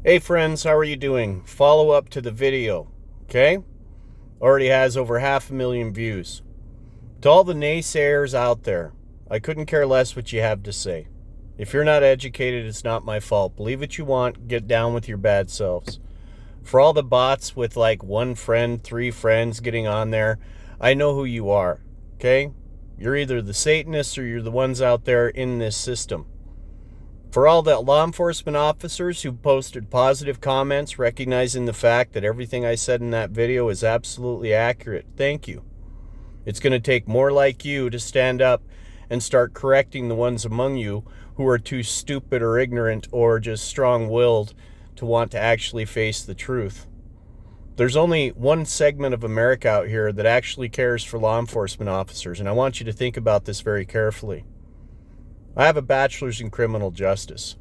Hey friends, how are you doing? Follow up to the video, okay? Already has over 500,000 views. To all the naysayers out there, I couldn't care less what you have to say. If you're not educated, it's not my fault. Believe what you want, get down with your bad selves. For all the bots with like one friend, 3 friends getting on there, I know who you are, okay? You're either the Satanists or you're the ones out there in this system. For all the law enforcement officers who posted positive comments recognizing the fact that everything I said in that video is absolutely accurate, thank you. It's going to take more like you to stand up and start correcting the ones among you who are too stupid or ignorant or just strong-willed to want to actually face the truth. There's only one segment of America out here that actually cares for law enforcement officers, and I want you to think about this very carefully. I have a bachelor's in criminal justice.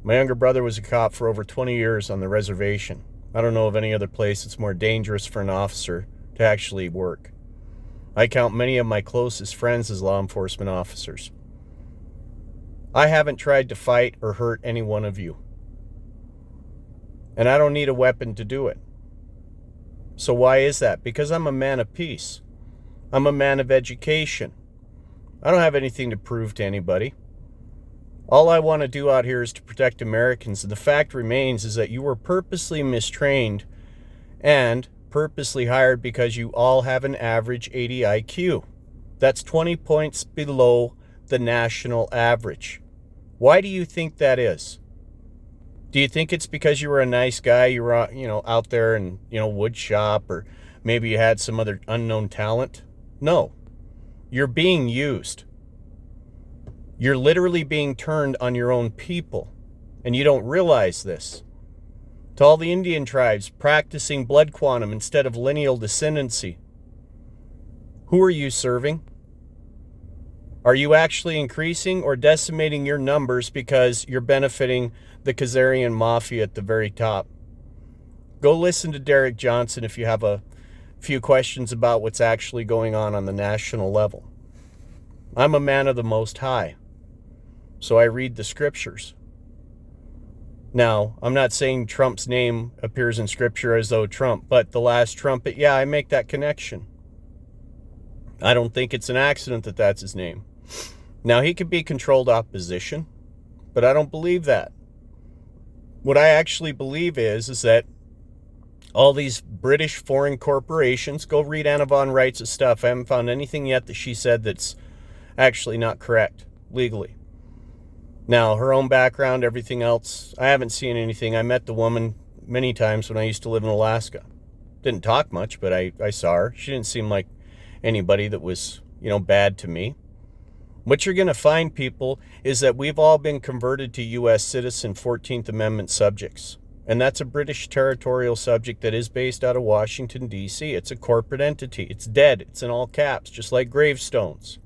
My younger brother was a cop for over 20 years on the reservation. I don't know of any other place that's more dangerous for an officer to actually work. I count many of my closest friends as law enforcement officers. I haven't tried to fight or hurt any one of you. And I don't need a weapon to do it. So why is that? Because I'm a man of peace. I'm a man of education. I don't have anything to prove to anybody. All I want to do out here is to protect Americans, and the fact remains is that you were purposely mistrained and purposely hired because you all have an average 80 IQ. That's 20 points below the national average. Why do you think that is? Do you think it's because you were a nice guy, you were out there in wood shop, or maybe you had some other unknown talent? No. You're being used. You're literally being turned on your own people, and you don't realize this. To all the Indian tribes practicing blood quantum instead of lineal descendancy, who are you serving? Are you actually increasing or decimating your numbers because you're benefiting the Khazarian mafia at the very top? Go listen to Derek Johnson if you have a few questions about what's actually going on the national level. I'm a man of the Most High, so I read the scriptures. Now, I'm not saying Trump's name appears in scripture as though Trump, but the last trumpet, yeah, I make that connection. I don't think it's an accident that that's his name. Now, he could be controlled opposition, but I don't believe that. What I actually believe is that all these British foreign corporations, go read Anna von Reitz's stuff. I haven't found anything yet that she said that's actually not correct legally. Now, her own background, everything else, I haven't seen anything. I met the woman many times when I used to live in Alaska. Didn't talk much, but I saw her. She didn't seem like anybody that was, bad to me. What you're going to find, people, is that we've all been converted to U.S. citizen 14th Amendment subjects. And that's a British territorial subject that is based out of Washington, D.C. It's a corporate entity. It's dead. It's in all caps, just like gravestones.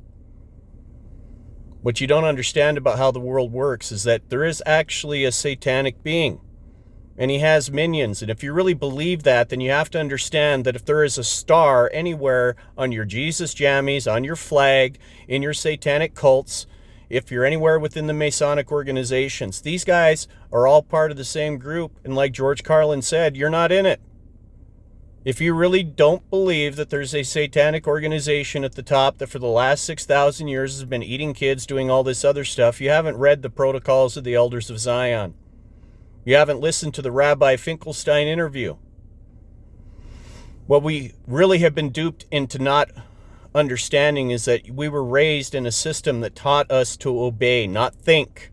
What you don't understand about how the world works is that there is actually a satanic being. And he has minions. And if you really believe that, then you have to understand that if there is a star anywhere on your Jesus jammies, on your flag, in your satanic cults, if you're anywhere within the Masonic organizations, these guys are all part of the same group. And like George Carlin said, you're not in it. If you really don't believe that there's a satanic organization at the top that for the last 6,000 years has been eating kids, doing all this other stuff, you haven't read the Protocols of the Elders of Zion. You haven't listened to the Rabbi Finkelstein interview. What we really have been duped into not understanding is that we were raised in a system that taught us to obey, not think.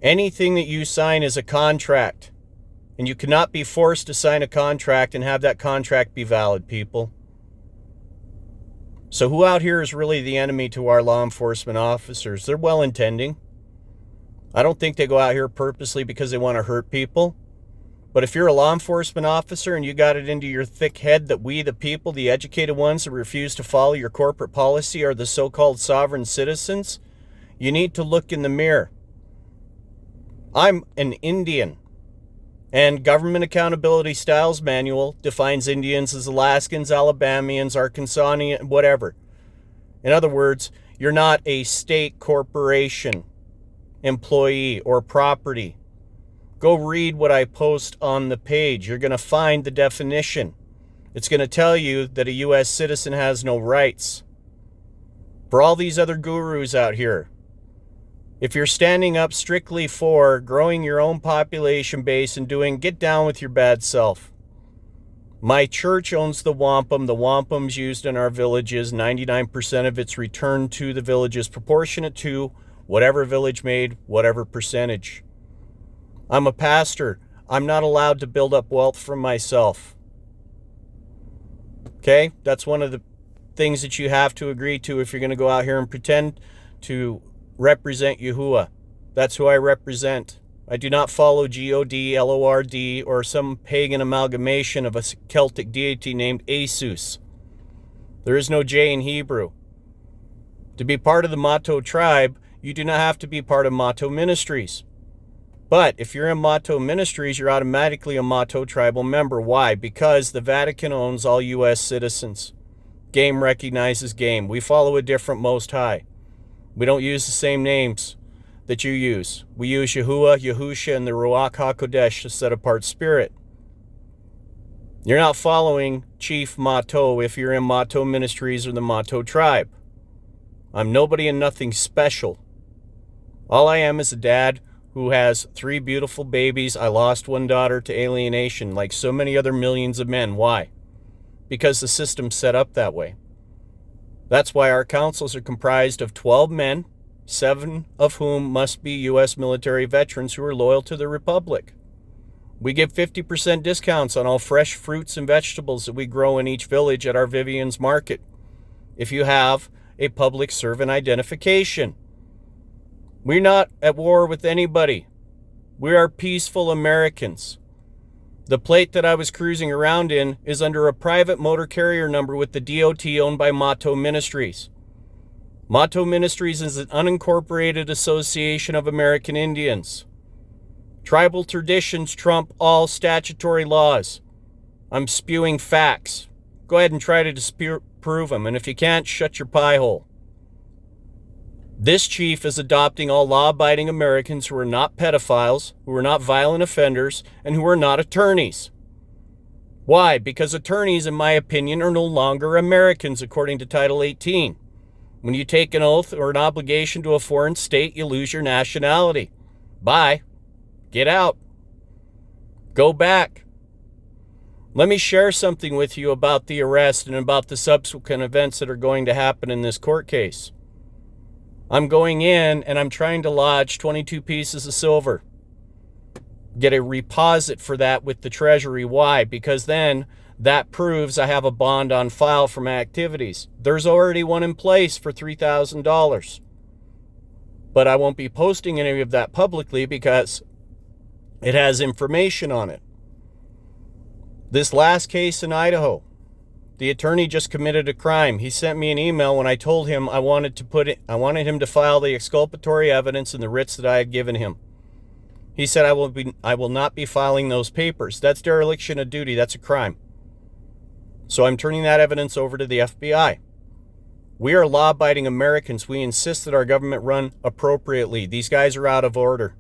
Anything that you sign is a contract, and you cannot be forced to sign a contract and have that contract be valid, people. So who out here is really the enemy to our law enforcement officers? They're well-intending. I don't think they go out here purposely because they want to hurt people. But if you're a law enforcement officer and you got it into your thick head that we, the people, the educated ones that refuse to follow your corporate policy, are the so-called sovereign citizens, you need to look in the mirror. I'm an Indian, and Government Accountability Styles Manual defines Indians as Alaskans, Alabamians, Arkansanians, whatever. In other words, you're not a state corporation employee or property. Go read what I post on the page. You're going to find the definition. It's going to tell you that a U.S. citizen has no rights. For all these other gurus out here, if you're standing up strictly for growing your own population base and get down with your bad self. My church owns the wampum. The wampum's used in our villages. 99% of it's returned to the villages, proportionate to whatever village made, whatever percentage. I'm a pastor. I'm not allowed to build up wealth for myself. Okay? That's one of the things that you have to agree to if you're going to go out here and pretend to represent Yahuwah. That's who I represent. I do not follow God, Lord, or some pagan amalgamation of a Celtic deity named Asus. There is no J in Hebrew. To be part of the Mato tribe, you do not have to be part of Mato Ministries. But if you're in Mato Ministries, you're automatically a Mato tribal member. Why? Because the Vatican owns all U.S. citizens. Game recognizes game. We follow a different Most High. We don't use the same names that you use. We use Yahuwah, Yahusha, and the Ruach HaKodesh, the set-apart spirit. You're not following Chief Mato if you're in Mato Ministries or the Mato tribe. I'm nobody and nothing special. All I am is a dad who has 3 beautiful babies. I lost one daughter to alienation like so many other millions of men. Why? Because the system's set up that way. That's why our councils are comprised of 12 men, 7 of whom must be U.S. military veterans who are loyal to the Republic. We give 50% discounts on all fresh fruits and vegetables that we grow in each village at our Vivian's Market if you have a public servant identification. We're not at war with anybody. We are peaceful Americans. The plate that I was cruising around in is under a private motor carrier number with the DOT owned by Mato Ministries. Mato Ministries is an unincorporated association of American Indians. Tribal traditions trump all statutory laws. I'm spewing facts. Go ahead and try to disprove them, and if you can't, shut your pie hole. This chief is adopting all law-abiding Americans who are not pedophiles, who are not violent offenders, and who are not attorneys. Why? Because attorneys, in my opinion, are no longer Americans according to Title 18. When you take an oath or an obligation to a foreign state, you lose your nationality. Bye. Get out. Go back. Let me share something with you about the arrest and about the subsequent events that are going to happen in this court case. I'm going in and I'm trying to lodge 22 pieces of silver. Get a reposit for that with the Treasury. Why? Because then that proves I have a bond on file for my activities. There's already one in place for $3,000. But I won't be posting any of that publicly because it has information on it. This last case in Idaho, the attorney just committed a crime. He sent me an email when I told him I wanted him to file the exculpatory evidence and the writs that I had given him. He said I will not be filing those papers. That's dereliction of duty. That's a crime. So I'm turning that evidence over to the FBI. We are law-abiding Americans. We insist that our government run appropriately. These guys are out of order.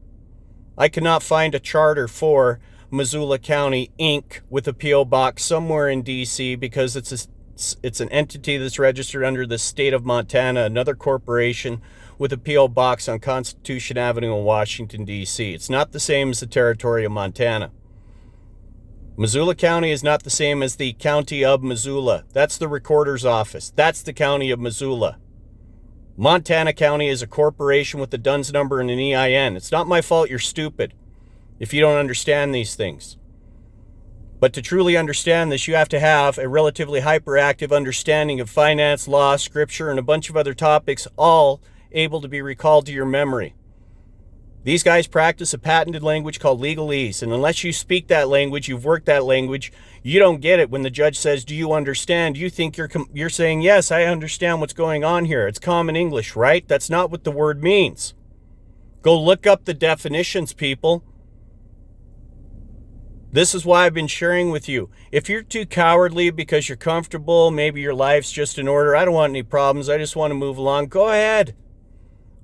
I cannot find a charter for Missoula County, Inc. with a P.O. box somewhere in D.C. because it's an entity that's registered under the state of Montana, another corporation with a P.O. box on Constitution Avenue in Washington, D.C. It's not the same as the territory of Montana. Missoula County is not the same as the County of Missoula. That's the recorder's office. That's the County of Missoula. Montana County is a corporation with a DUNS number and an EIN. It's not my fault you're stupid if you don't understand these things. But to truly understand this, you have to have a relatively hyperactive understanding of finance, law, scripture, and a bunch of other topics, all able to be recalled to your memory. These guys practice a patented language called legalese, and unless you speak that language, you've worked that language, you don't get it when the judge says, do you understand? You think you're saying, yes, I understand what's going on here. It's common English, right? That's not what the word means. Go look up the definitions, people. This is why I've been sharing with you. If you're too cowardly because you're comfortable, maybe your life's just in order, I don't want any problems, I just want to move along, go ahead.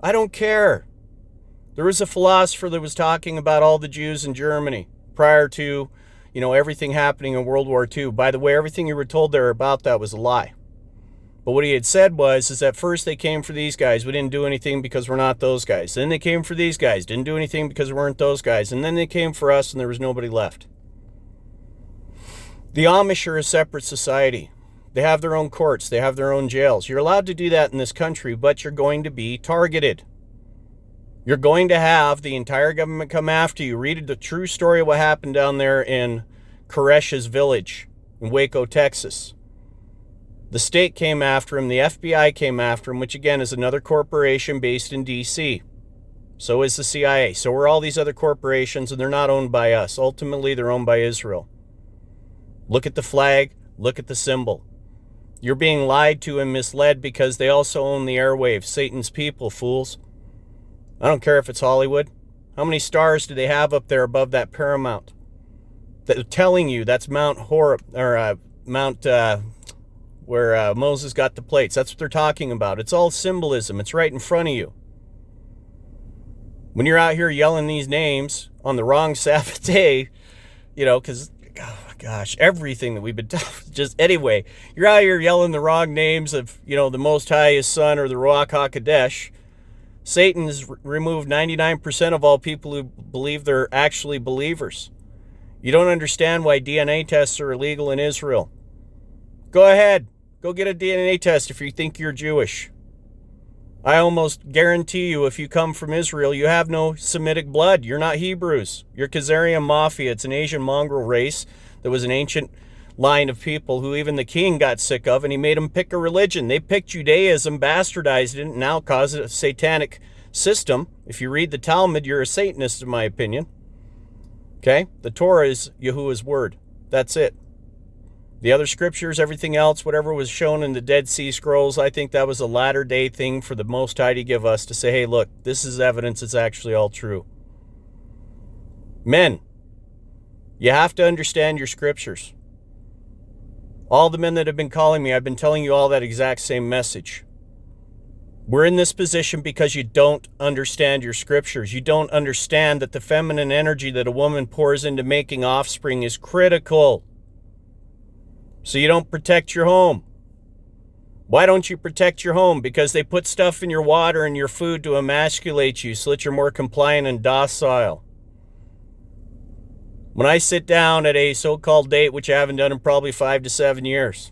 I don't care. There was a philosopher that was talking about all the Jews in Germany prior to, everything happening in World War II. By the way, everything you were told there about that was a lie. But what he had said is that first they came for these guys. We didn't do anything because we're not those guys. Then they came for these guys. Didn't do anything because we weren't those guys. And then they came for us and there was nobody left. The Amish are a separate society. They have their own courts. They have their own jails. You're allowed to do that in this country, but you're going to be targeted. You're going to have the entire government come after you. Read the true story of what happened down there in Koresh's village in Waco, Texas. The state came after him. The FBI came after him, which again is another corporation based in D.C. So is the CIA. So are all these other corporations, and they're not owned by us. Ultimately, they're owned by Israel. Look at the flag. Look at the symbol. You're being lied to and misled because they also own the airwaves. Satan's people, fools. I don't care if it's Hollywood. How many stars do they have up there above that Paramount? They're telling you that's Mount Horeb, or Mount... where Moses got the plates. That's what they're talking about. It's all symbolism. It's right in front of you. When you're out here yelling these names on the wrong Sabbath day, because, oh gosh, everything that we've been just anyway, you're out here yelling the wrong names of, the Most High, His Son, or the Ruach HaKodesh. Satan has removed 99% of all people who believe they're actually believers. You don't understand why DNA tests are illegal in Israel. Go ahead. Go get a DNA test if you think you're Jewish. I almost guarantee you if you come from Israel, you have no Semitic blood. You're not Hebrews. You're Khazarian Mafia. It's an Asian mongrel race that was an ancient line of people who even the king got sick of, and he made them pick a religion. They picked Judaism, bastardized it, and now caused a satanic system. If you read the Talmud, you're a Satanist, in my opinion. Okay? The Torah is Yahuwah's word. That's it. The other scriptures, everything else, whatever was shown in the Dead Sea Scrolls, I think that was a latter-day thing for the Most High to give us to say, hey, look, this is evidence it's actually all true. Men, you have to understand your scriptures. All the men that have been calling me, I've been telling you all that exact same message. We're in this position because you don't understand your scriptures. You don't understand that the feminine energy that a woman pours into making offspring is critical. So you don't protect your home. Why don't you protect your home? Because they put stuff in your water and your food to emasculate you so that you're more compliant and docile. When I sit down at a so-called date, which I haven't done in probably 5 to 7 years,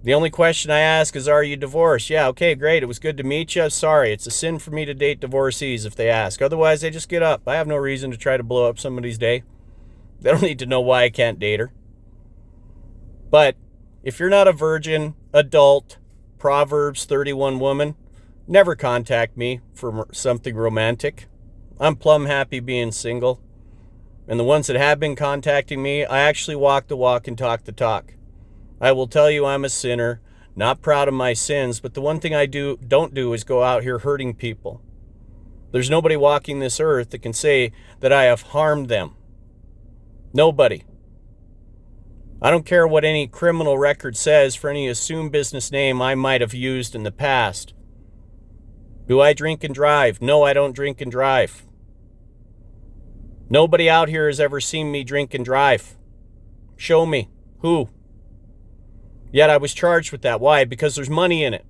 the only question I ask is, are you divorced? Yeah, okay, great. It was good to meet you. Sorry, it's a sin for me to date divorcees if they ask. Otherwise, they just get up. I have no reason to try to blow up somebody's day. They don't need to know why I can't date her. But if you're not a virgin, adult, Proverbs 31 woman, never contact me for something romantic. I'm plumb happy being single. And the ones that have been contacting me, I actually walk the walk and talk the talk. I will tell you I'm a sinner, not proud of my sins, but the one thing I don't do is go out here hurting people. There's nobody walking this earth that can say that I have harmed them. Nobody. I don't care what any criminal record says for any assumed business name I might have used in the past. Do I drink and drive? No, I don't drink and drive. Nobody out here has ever seen me drink and drive. Show me. Who? Yet I was charged with that. Why? Because there's money in it.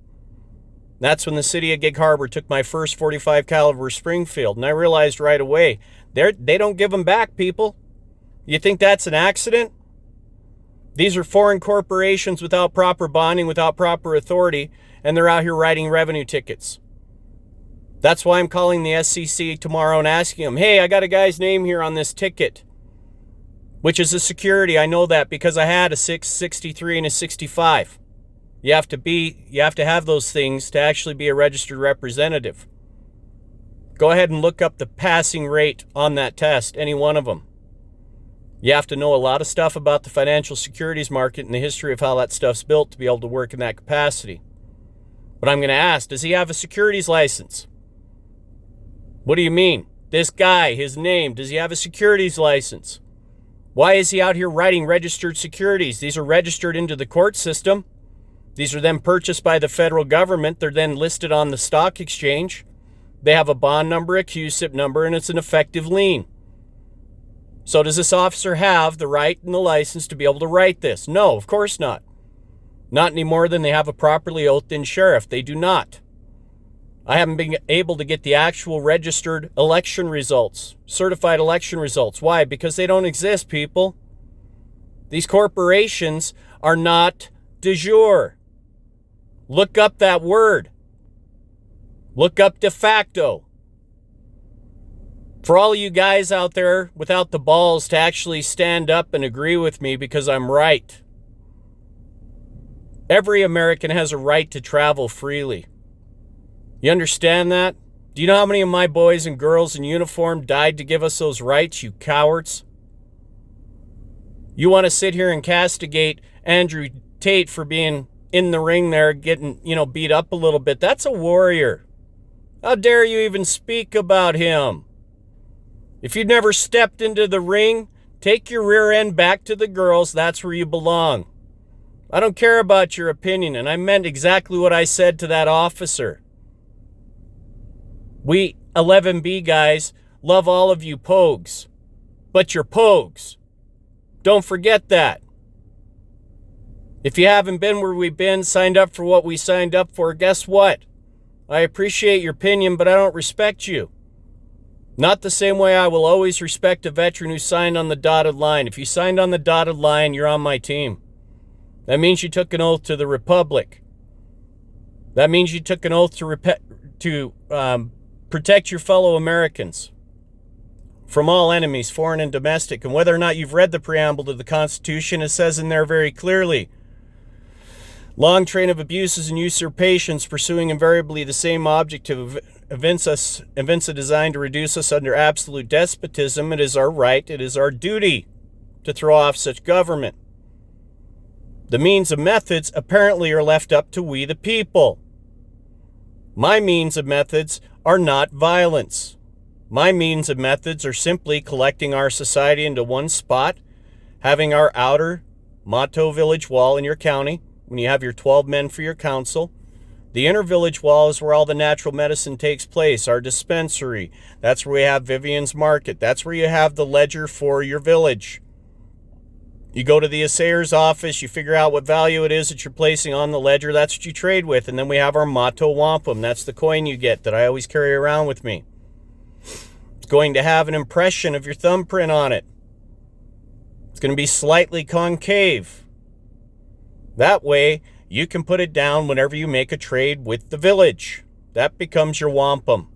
That's when the city of Gig Harbor took my first .45 caliber Springfield, and I realized right away, they don't give them back, people. You think that's an accident? These are foreign corporations without proper bonding, without proper authority, and they're out here writing revenue tickets. That's why I'm calling the SEC tomorrow and asking them, hey, I got a guy's name here on this ticket, which is a security. I know that because I had a 663 and a 65. You have to have those things to actually be a registered representative. Go ahead and look up the passing rate on that test, any one of them. You have to know a lot of stuff about the financial securities market and the history of how that stuff's built to be able to work in that capacity. But I'm going to ask, does he have a securities license? What do you mean? This guy, his name, does he have a securities license? Why is he out here writing registered securities? These are registered into the court system. These are then purchased by the federal government. They're then listed on the stock exchange. They have a bond number, a QSIP number, and it's an effective lien. So does this officer have the right and the license to be able to write this? No, of course not. Not any more than they have a properly oathed-in sheriff. They do not. I haven't been able to get the actual registered election results, certified election results. Why? Because they don't exist, people. These corporations are not de jure. Look up that word. Look up de facto. For all you guys out there without the balls to actually stand up and agree with me because I'm right. Every American has a right to travel freely. You understand that? Do you know how many of my boys and girls in uniform died to give us those rights, you cowards? You want to sit here and castigate Andrew Tate for being in the ring there, getting, beat up a little bit. That's a warrior. How dare you even speak about him? If you've never stepped into the ring, take your rear end back to the girls. That's where you belong. I don't care about your opinion, and I meant exactly what I said to that officer. We 11B guys love all of you pogues, but you're pogues. Don't forget that. If you haven't been where we've been, signed up for what we signed up for, guess what? I appreciate your opinion, but I don't respect you. Not the same way I will always respect a veteran who signed on the dotted line. If you signed on the dotted line, you're on my team. That means you took an oath to the Republic. That means you took an oath to protect your fellow Americans from all enemies, foreign and domestic. And whether or not you've read the preamble to the Constitution, it says in there very clearly, long train of abuses and usurpations pursuing invariably the same object to evince a design to reduce us under absolute despotism. It is our right, it is our duty to throw off such government. The means and methods apparently are left up to we the people. My means and methods are not violence. My means and methods are simply collecting our society into one spot, having our outer motto village wall in your county, when you have your 12 men for your council. The inner village wall is where all the natural medicine takes place, our dispensary. That's where we have Vivian's Market. That's where you have the ledger for your village. You go to the assayer's office, you figure out what value it is that you're placing on the ledger. That's what you trade with. And then we have our motto wampum. That's the coin you get that I always carry around with me. It's going to have an impression of your thumbprint on it. It's going to be slightly concave. That way, you can put it down whenever you make a trade with the village. That becomes your wampum.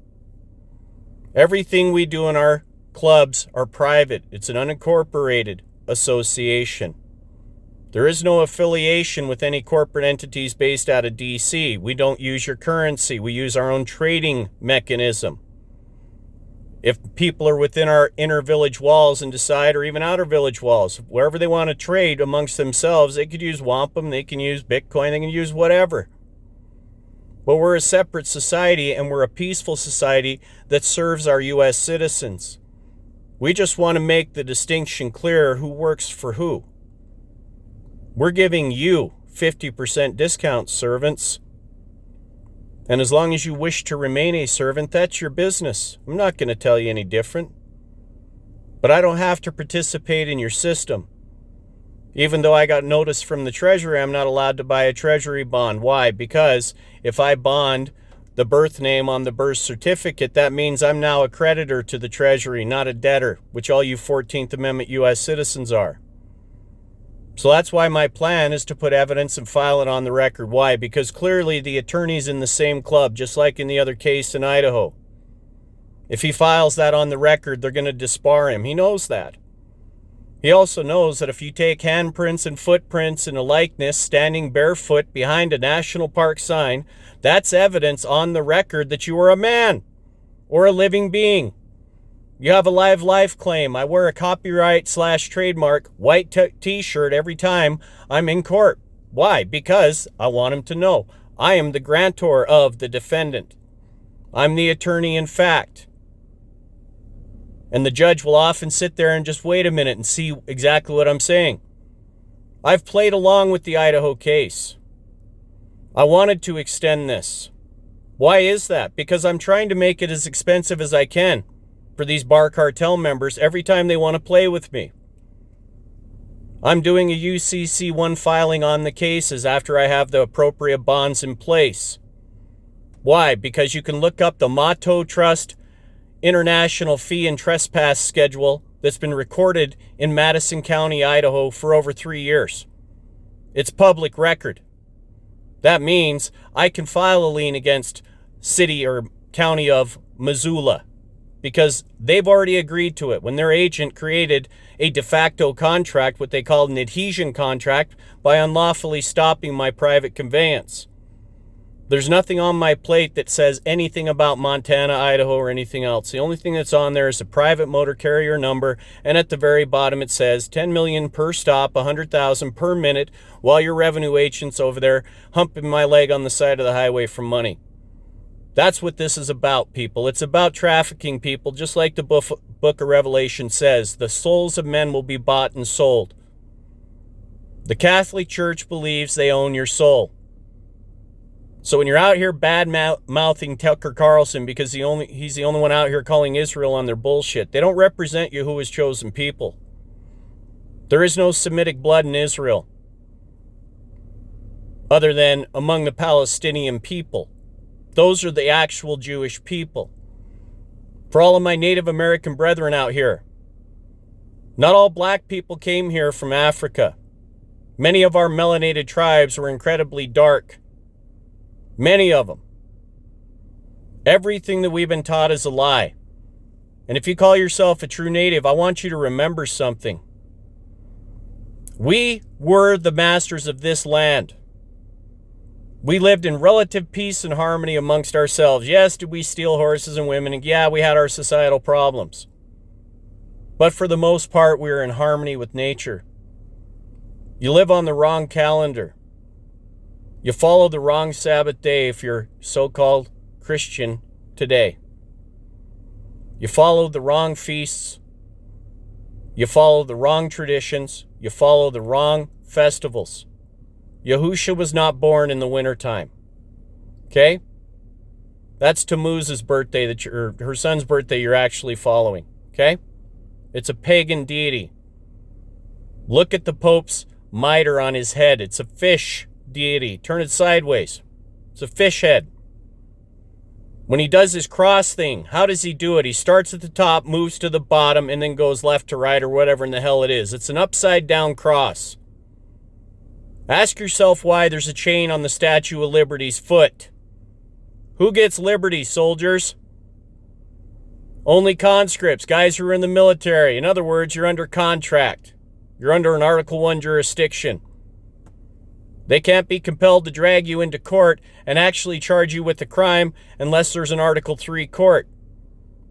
Everything we do in our clubs are private. It's an unincorporated association. There is no affiliation with any corporate entities based out of DC. We don't use your currency. We use our own trading mechanism. If people are within our inner village walls and decide, or even outer village walls, wherever they want to trade amongst themselves, they could use wampum, they can use Bitcoin, they can use whatever. But we're a separate society, and we're a peaceful society that serves our U.S. citizens. We just want to make the distinction clear who works for who. We're giving you 50% discount, servants. And as long as you wish to remain a servant, that's your business. I'm not going to tell you any different. But I don't have to participate in your system. Even though I got notice from the Treasury, I'm not allowed to buy a Treasury bond. Why? Because if I bond the birth name on the birth certificate, that means I'm now a creditor to the Treasury, not a debtor, which all you 14th Amendment U.S. citizens are. So that's why my plan is to put evidence and file it on the record. Why? Because clearly the attorney's in the same club, just like in the other case in Idaho. If he files that on the record, they're going to disbar him. He knows that. He also knows that if you take handprints and footprints and a likeness standing barefoot behind a national park sign, that's evidence on the record that you are a man or a living being. You have a live life claim. I wear a copyright/trademark white t-shirt every time I'm in court. Why? Because I want him to know I am the grantor of the defendant. I'm the attorney in fact. And the judge will often sit there and just wait a minute and see exactly what I'm saying. I've played along with the Idaho case. I wanted to extend this. Why is that? Because I'm trying to make it as expensive as I can for these bar cartel members every time they want to play with me. I'm doing a UCC1 filing on the cases after I have the appropriate bonds in place. Why? Because you can look up the Motto Trust International Fee and Trespass Schedule that's been recorded in Madison County, Idaho for over 3 years. It's public record. That means I can file a lien against city or county of Missoula because they've already agreed to it when their agent created a de facto contract, what they called an adhesion contract, by unlawfully stopping my private conveyance. There's nothing on my plate that says anything about Montana, Idaho, or anything else. The only thing that's on there is a private motor carrier number, and at the very bottom it says 10 million per stop, 100,000 per minute, while your revenue agent's over there humping my leg on the side of the highway for money. That's what this is about, people. It's about trafficking people, just like the book of Revelation says. The souls of men will be bought and sold. The Catholic Church believes they own your soul. So when you're out here bad-mouthing Tucker Carlson because he's the only one out here calling Israel on their bullshit, they don't represent you who is chosen people. There is no Semitic blood in Israel other than among the Palestinian people. Those are the actual Jewish people. For all of my Native American brethren out here, not all black people came here from Africa. Many of our melanated tribes were incredibly dark. Many of them. Everything that we've been taught is a lie. And if you call yourself a true native, I want you to remember something. We were the masters of this land. We lived in relative peace and harmony amongst ourselves. Yes, did we steal horses and women? And yeah, we had our societal problems. But for the most part, we were in harmony with nature. You live on the wrong calendar. You follow the wrong Sabbath day if you're so-called Christian today. You follow the wrong feasts. You follow the wrong traditions. You follow the wrong festivals. Yahusha was not born in the wintertime. Okay? That's Tammuz's birthday, her son's birthday you're actually following. Okay? It's a pagan deity. Look at the Pope's mitre on his head. It's a fish deity. Turn it sideways. It's a fish head. When he does his cross thing, how does he do it? He starts at the top, moves to the bottom, and then goes left to right or whatever in the hell it is. It's an upside down cross. Ask yourself why there's a chain on the Statue of Liberty's foot. Who gets liberty, soldiers? Only conscripts, guys who are in the military. In other words, you're under contract. You're under an Article 1 jurisdiction. They can't be compelled to drag you into court and actually charge you with a crime unless there's an Article 3 court,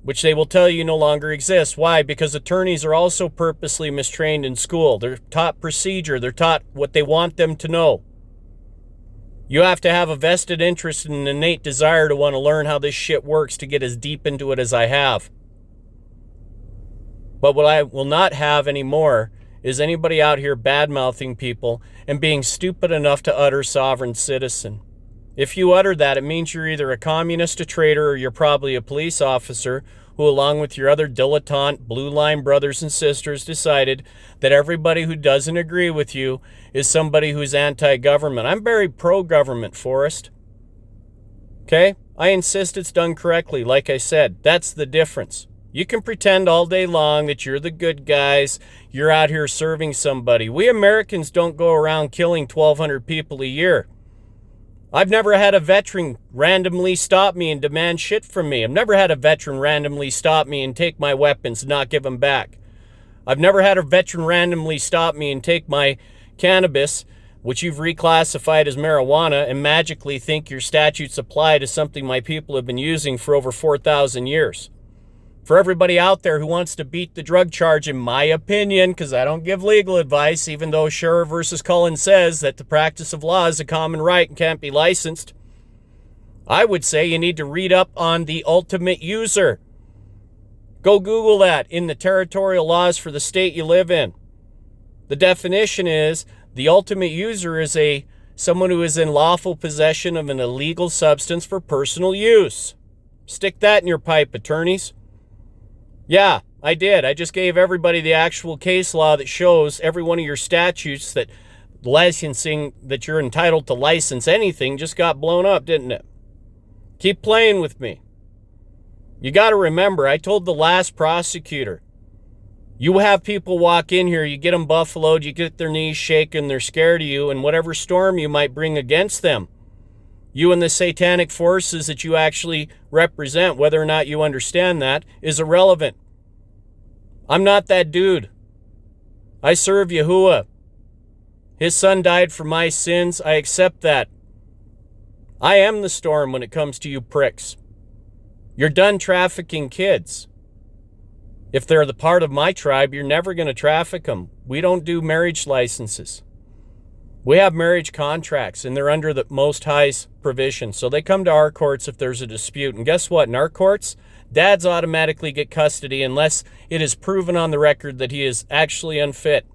which they will tell you no longer exists. Why? Because attorneys are also purposely mistrained in school. They're taught procedure. They're taught what they want them to know. You have to have a vested interest and an innate desire to want to learn how this shit works to get as deep into it as I have. But what I will not have anymore is anybody out here bad-mouthing people and being stupid enough to utter sovereign citizen. If you utter that, it means you're either a communist, a traitor, or you're probably a police officer who, along with your other dilettante blue line brothers and sisters, decided that everybody who doesn't agree with you is somebody who's anti-government. I'm very pro-government, Forrest. Okay? I insist it's done correctly, like I said. That's the difference. You can pretend all day long that you're the good guys, you're out here serving somebody. We Americans don't go around killing 1,200 people a year. I've never had a veteran randomly stop me and demand shit from me. I've never had a veteran randomly stop me and take my weapons and not give them back. I've never had a veteran randomly stop me and take my cannabis, which you've reclassified as marijuana, and magically think your statutes apply to something my people have been using for over 4,000 years. For everybody out there who wants to beat the drug charge, in my opinion, because I don't give legal advice, even though Scherer versus Cullen says that the practice of law is a common right and can't be licensed, I would say you need to read up on the ultimate user. Go Google that in the territorial laws for the state you live in. The definition is the ultimate user is a someone who is in lawful possession of an illegal substance for personal use. Stick that in your pipe, attorneys. Yeah, I did. I just gave everybody the actual case law that shows every one of your statutes that licensing, that you're entitled to license anything, just got blown up, didn't it? Keep playing with me. You got to remember, I told the last prosecutor, you have people walk in here, you get them buffaloed, you get their knees shaken, they're scared of you, and whatever storm you might bring against them, you and the satanic forces that you actually represent, whether or not you understand that, is irrelevant. I'm not that dude. I serve Yahuwah. His son died for my sins. I accept that. I am the storm when it comes to you pricks. You're done trafficking kids. If they're the part of my tribe, you're never going to traffic them. We don't do marriage licenses. We have marriage contracts, and they're under the Most High's provision. So they come to our courts if there's a dispute. And guess what? In our courts, dads automatically get custody unless it is proven on the record that he is actually unfit.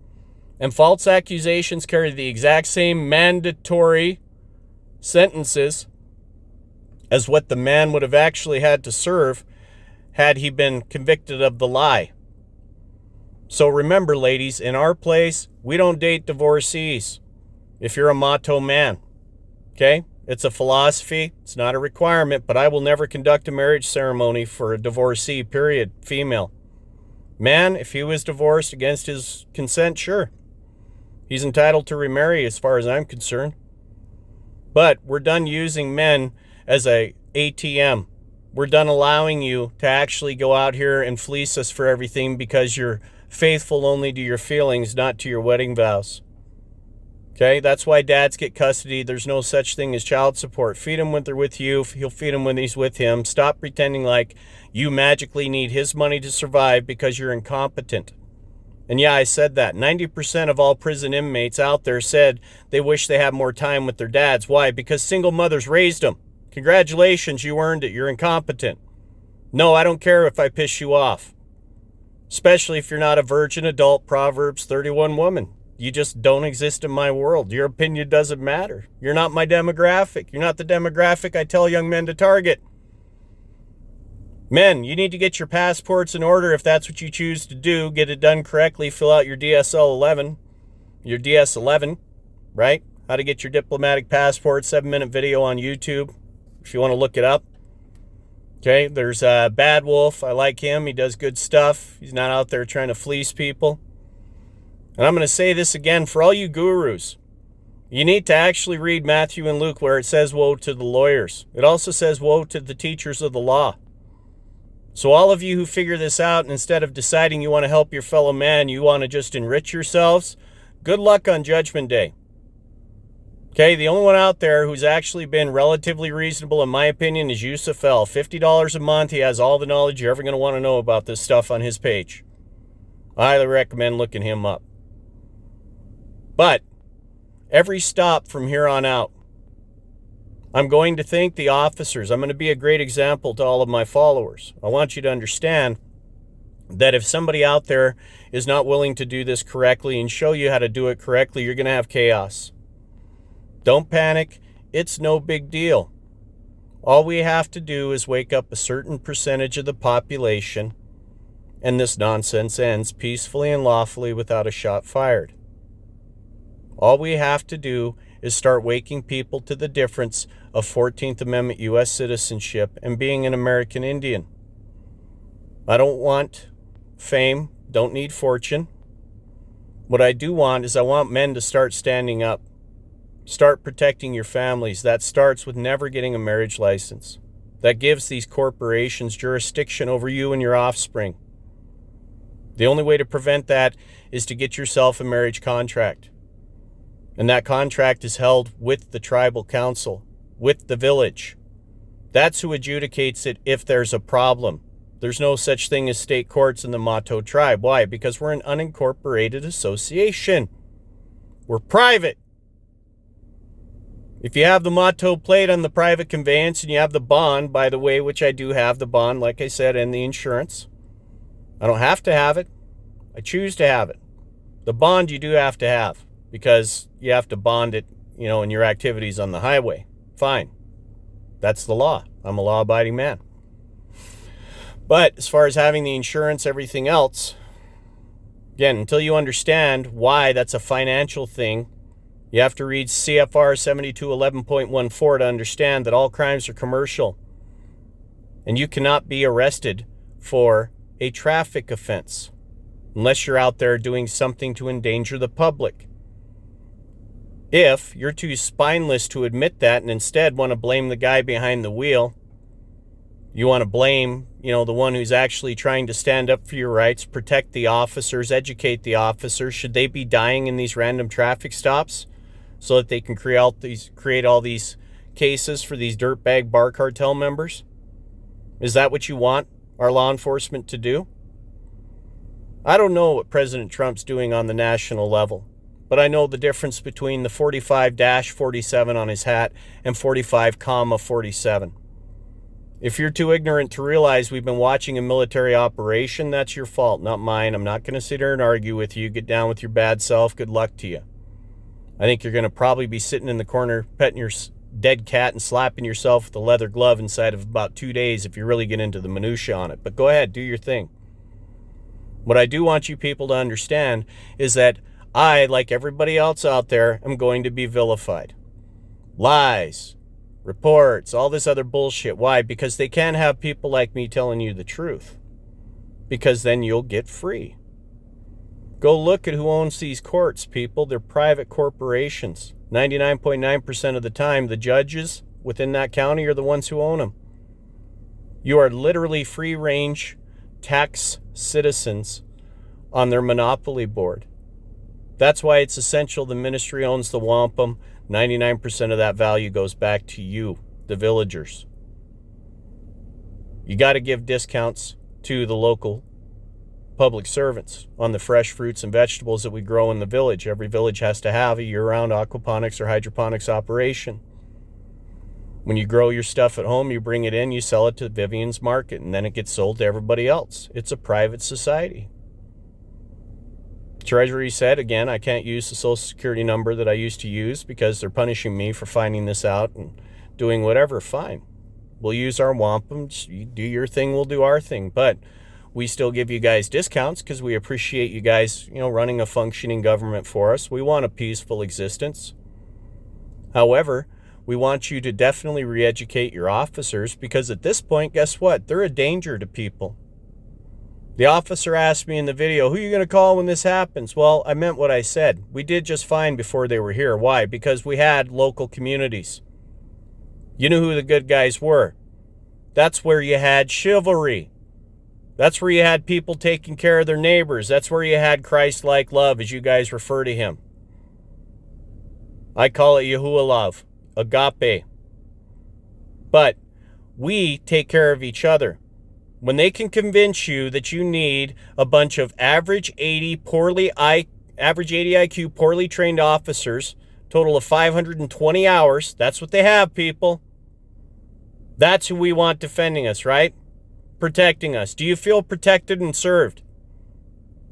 And false accusations carry the exact same mandatory sentences as what the man would have actually had to serve had he been convicted of the lie. So remember, ladies, in our place, we don't date divorcees if you're a Mato man. Okay? It's a philosophy. It's not a requirement, but I will never conduct a marriage ceremony for a divorcee, period, female. Man, if he was divorced against his consent, sure. He's entitled to remarry as far as I'm concerned. But we're done using men as a ATM. We're done allowing you to actually go out here and fleece us for everything because you're faithful only to your feelings, not to your wedding vows. Okay, that's why dads get custody. There's no such thing as child support. Feed him when they're with you. He'll feed him when he's with him. Stop pretending like you magically need his money to survive because you're incompetent. And yeah, I said that. 90% of all prison inmates out there said they wish they had more time with their dads. Why? Because single mothers raised them. Congratulations, you earned it. You're incompetent. No, I don't care if I piss you off. Especially if you're not a virgin adult Proverbs 31 woman. You just don't exist in my world. Your opinion doesn't matter. You're not my demographic. You're not the demographic I tell young men to target. Men, you need to get your passports in order if that's what you choose to do. Get it done correctly. Fill out your DS11, right? How to get your diplomatic passport, 7-minute video on YouTube if you want to look it up. Okay, there's Bad Wolf. I like him. He does good stuff. He's not out there trying to fleece people. And I'm going to say this again for all you gurus. You need to actually read Matthew and Luke where it says woe to the lawyers. It also says woe to the teachers of the law. So all of you who figure this out, and instead of deciding you want to help your fellow man, you want to just enrich yourselves, good luck on Judgment Day. Okay, the only one out there who's actually been relatively reasonable, in my opinion, is Yusuf L. $50 a month. He has all the knowledge you're ever going to want to know about this stuff on his page. I highly recommend looking him up. But every stop from here on out, I'm going to thank the officers. I'm going to be a great example to all of my followers. I want you to understand that if somebody out there is not willing to do this correctly and show you how to do it correctly, you're going to have chaos. Don't panic. It's no big deal. All we have to do is wake up a certain percentage of the population, and this nonsense ends peacefully and lawfully without a shot fired. All we have to do is start waking people to the difference of 14th Amendment U.S. citizenship and being an American Indian. I don't want fame, don't need fortune. What I do want is I want men to start standing up. Start protecting your families. That starts with never getting a marriage license. That gives these corporations jurisdiction over you and your offspring. The only way to prevent that is to get yourself a marriage contract. And that contract is held with the tribal council, with the village. That's who adjudicates it if there's a problem. There's no such thing as state courts in the Mato tribe. Why? Because we're an unincorporated association. We're private. If you have the Mato plate on the private conveyance and you have the bond, by the way, which I do have the bond, like I said, and the insurance. I don't have to have it. I choose to have it. The bond you do have to have because you have to bond it in your activities on the highway. Fine. That's the law. I'm a law-abiding man. But as far as having the insurance, everything else, again, until you understand why that's a financial thing, you have to read CFR 7211.14 to understand that all crimes are commercial. And you cannot be arrested for a traffic offense unless you're out there doing something to endanger the public. If you're too spineless to admit that and instead want to blame the guy behind the wheel, you want to blame, the one who's actually trying to stand up for your rights, protect the officers, educate the officers. Should they be dying in these random traffic stops so that they can create all these cases for these dirtbag bar cartel members? Is that what you want our law enforcement to do? I don't know what President Trump's doing on the national level, but I know the difference between the 45-47 on his hat and 45-47. If you're too ignorant to realize we've been watching a military operation, that's your fault, not mine. I'm not going to sit here and argue with you. Get down with your bad self. Good luck to you. I think you're going to probably be sitting in the corner petting your dead cat and slapping yourself with a leather glove inside of about 2 days if you really get into the minutia on it. But go ahead, do your thing. What I do want you people to understand is that I, like everybody else out there, am going to be vilified. Lies, reports, all this other bullshit. Why? Because they can't have people like me telling you the truth. Because then you'll get free. Go look at who owns these courts, people. They're private corporations. 99.9% of the time, the judges within that county are the ones who own them. You are literally free-range tax citizens on their monopoly board. That's why it's essential the ministry owns the wampum. 99% of that value goes back to you, the villagers. You got to give discounts to the local public servants on the fresh fruits and vegetables that we grow in the village. Every village has to have a year-round aquaponics or hydroponics operation. When you grow your stuff at home, you bring it in, you sell it to Vivian's Market, and then it gets sold to everybody else. It's a private society. Treasury said, again, I can't use the Social Security number that I used to use because they're punishing me for finding this out and doing whatever. Fine. We'll use our wampum. You do your thing, we'll do our thing. But we still give you guys discounts because we appreciate you guys, running a functioning government for us. We want a peaceful existence. However, we want you to definitely re-educate your officers because at this point, guess what? They're a danger to people. The officer asked me in the video, who are you going to call when this happens? Well, I meant what I said. We did just fine before they were here. Why? Because we had local communities. You knew who the good guys were. That's where you had chivalry. That's where you had people taking care of their neighbors. That's where you had Christ-like love, as you guys refer to him. I call it Yahuwah love, agape. But we take care of each other. When they can convince you that you need a bunch of average 80 IQ, poorly trained officers, total of 520 hours, that's what they have, people. That's who we want defending us, right? Protecting us. Do you feel protected and served?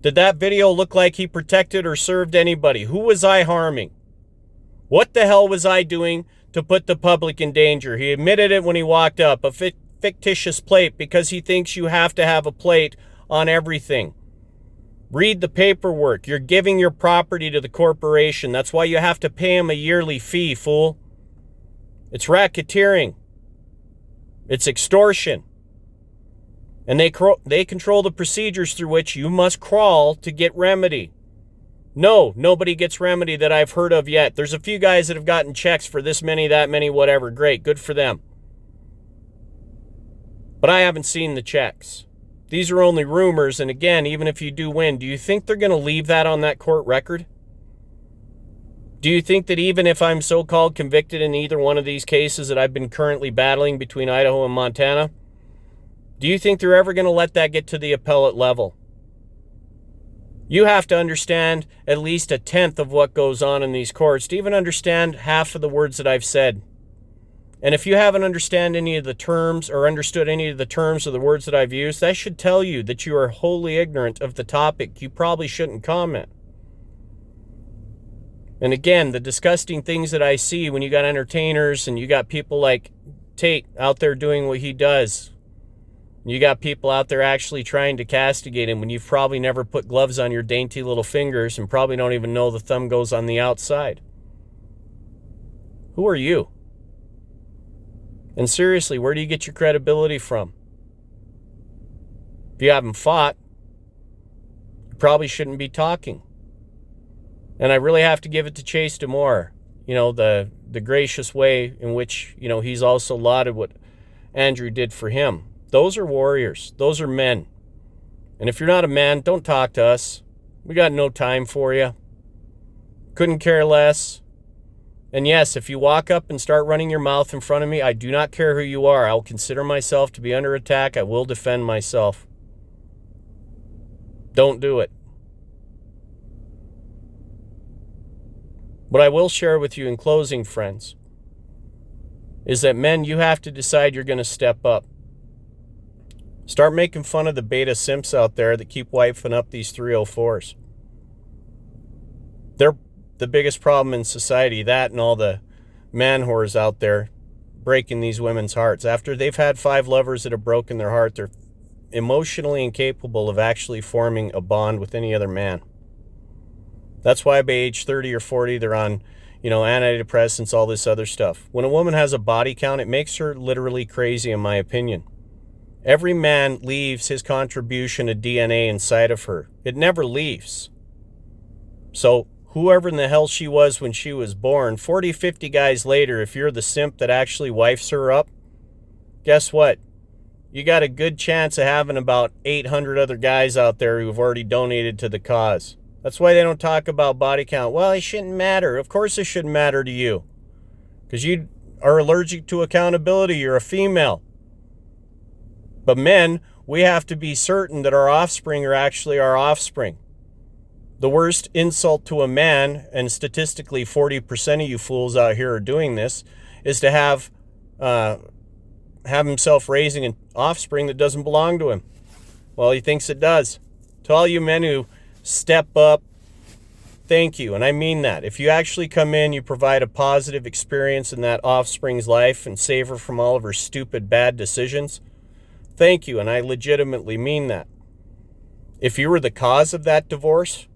Did that video look like he protected or served anybody? Who was I harming? What the hell was I doing to put the public in danger? He admitted it when he walked up. A fictitious plate because he thinks you have to have a plate on everything. Read the paperwork. You're giving your property to the corporation. That's why you have to pay him a yearly fee, fool. It's racketeering. It's extortion. And they control the procedures through which you must crawl to get remedy. No, nobody gets remedy that I've heard of yet. There's a few guys that have gotten checks for this many, that many, whatever. Great, good for them. But I haven't seen the checks. These are only rumors, and again, even if you do win, do you think they're going to leave that on that court record? Do you think that even if I'm so-called convicted in either one of these cases that I've been currently battling between Idaho and Montana, do you think they're ever going to let that get to the appellate level? You have to understand at least a tenth of what goes on in these courts to even understand half of the words that I've said. And if you haven't understood any of the terms or understood any of the terms of the words that I've used, that should tell you that you are wholly ignorant of the topic. You probably shouldn't comment. And again, the disgusting things that I see when you got entertainers and you got people like Tate out there doing what he does. You got people out there actually trying to castigate him when you've probably never put gloves on your dainty little fingers and probably don't even know the thumb goes on the outside. Who are you? And seriously, where do you get your credibility from? If you haven't fought, you probably shouldn't be talking. And I really have to give it to Chase Damore, the gracious way in which, he's also lauded what Andrew did for him. Those are warriors. Those are men. And if you're not a man, don't talk to us. We got no time for you. Couldn't care less. And yes, if you walk up and start running your mouth in front of me, I do not care who you are. I will consider myself to be under attack. I will defend myself. Don't do it. What I will share with you in closing, friends, is that men, you have to decide you're going to step up. Start making fun of the beta simps out there that keep wiping up these 304s. They're the biggest problem in society, that and all the man whores out there breaking these women's hearts. After they've had 5 lovers that have broken their heart, they're emotionally incapable of actually forming a bond with any other man. That's why by age 30 or 40, they're on, antidepressants, all this other stuff. When a woman has a body count, it makes her literally crazy, in my opinion. Every man leaves his contribution of DNA inside of her. It never leaves. So whoever in the hell she was when she was born, 40, 50 guys later, if you're the simp that actually wifes her up, guess what? You got a good chance of having about 800 other guys out there who have already donated to the cause. That's why they don't talk about body count. Well, it shouldn't matter. Of course it shouldn't matter to you. Because you are allergic to accountability. You're a female. But men, we have to be certain that our offspring are actually our offspring. The worst insult to a man, and statistically 40% of you fools out here are doing this, is to have himself raising an offspring that doesn't belong to him. Well, he thinks it does. To all you men who step up, thank you. And I mean that. If you actually come in, you provide a positive experience in that offspring's life and save her from all of her stupid, bad decisions, thank you. And I legitimately mean that. If you were the cause of that divorce,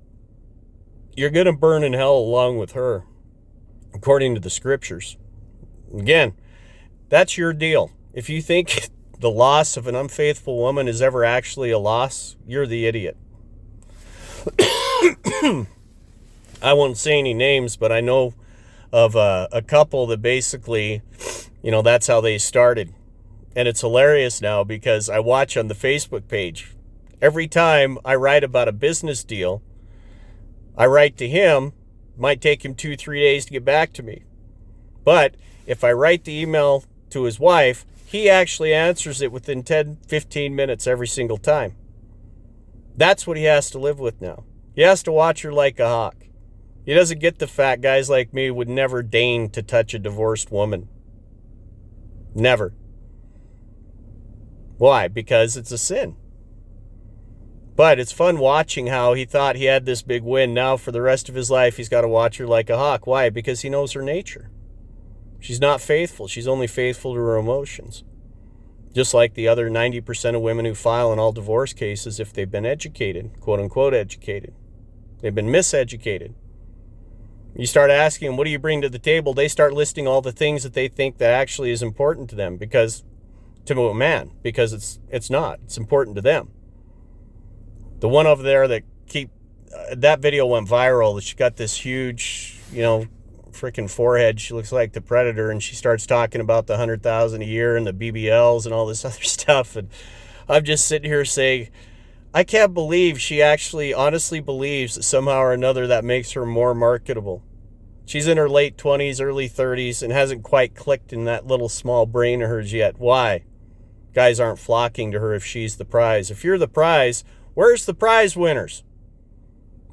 you're going to burn in hell along with her, according to the scriptures. Again, that's your deal. If you think the loss of an unfaithful woman is ever actually a loss, you're the idiot. I won't say any names, but I know of a couple that basically, that's how they started. And it's hilarious now because I watch on the Facebook page. Every time I write about a business deal, I write to him. Might take him 2-3 days to get back to me. But if I write the email to his wife, he actually answers it within 10-15 minutes every single time. That's what he has to live with now. He has to watch her like a hawk. He doesn't get the fact guys like me would never deign to touch a divorced woman. Never. Why? Because it's a sin. But it's fun watching how he thought he had this big win. Now for the rest of his life, he's got to watch her like a hawk. Why? Because he knows her nature. She's not faithful. She's only faithful to her emotions. Just like the other 90% of women who file in all divorce cases, if they've been educated, quote unquote educated, they've been miseducated. You start asking them, what do you bring to the table? They start listing all the things that they think that actually is important to them, because to a man, because it's not. It's important to them. The one over there that that video went viral. She got this huge, freaking forehead. She looks like the Predator, and she starts talking about the 100,000 a year and the BBLs and all this other stuff. And I'm just sitting here saying, I can't believe she actually honestly believes that somehow or another that makes her more marketable. She's in her late 20s, early 30s, and hasn't quite clicked in that little small brain of hers yet. Why? Guys aren't flocking to her if she's the prize. If you're the prize, where's the prize winners?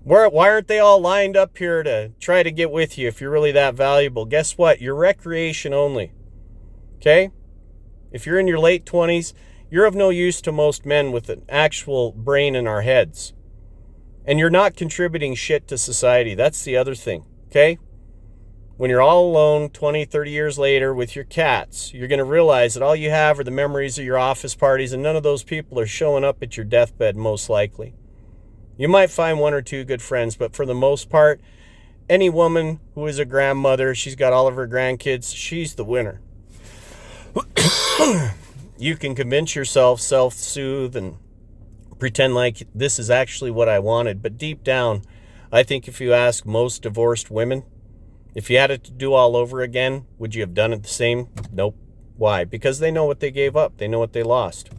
Why aren't they all lined up here to try to get with you if you're really that valuable? Guess what? You're recreation only. Okay? If you're in your late 20s, you're of no use to most men with an actual brain in our heads. And you're not contributing shit to society. That's the other thing. okay? When you're all alone 20, 30 years later with your cats, you're going to realize that all you have are the memories of your office parties, and none of those people are showing up at your deathbed, most likely. You might find one or two good friends, but for the most part, any woman who is a grandmother, she's got all of her grandkids, she's the winner. You can convince yourself, self-soothe, and pretend like this is actually what I wanted. But deep down, I think if you ask most divorced women, if you had it to do all over again, would you have done it the same? Nope. Why? Because they know what they gave up. They know what they lost.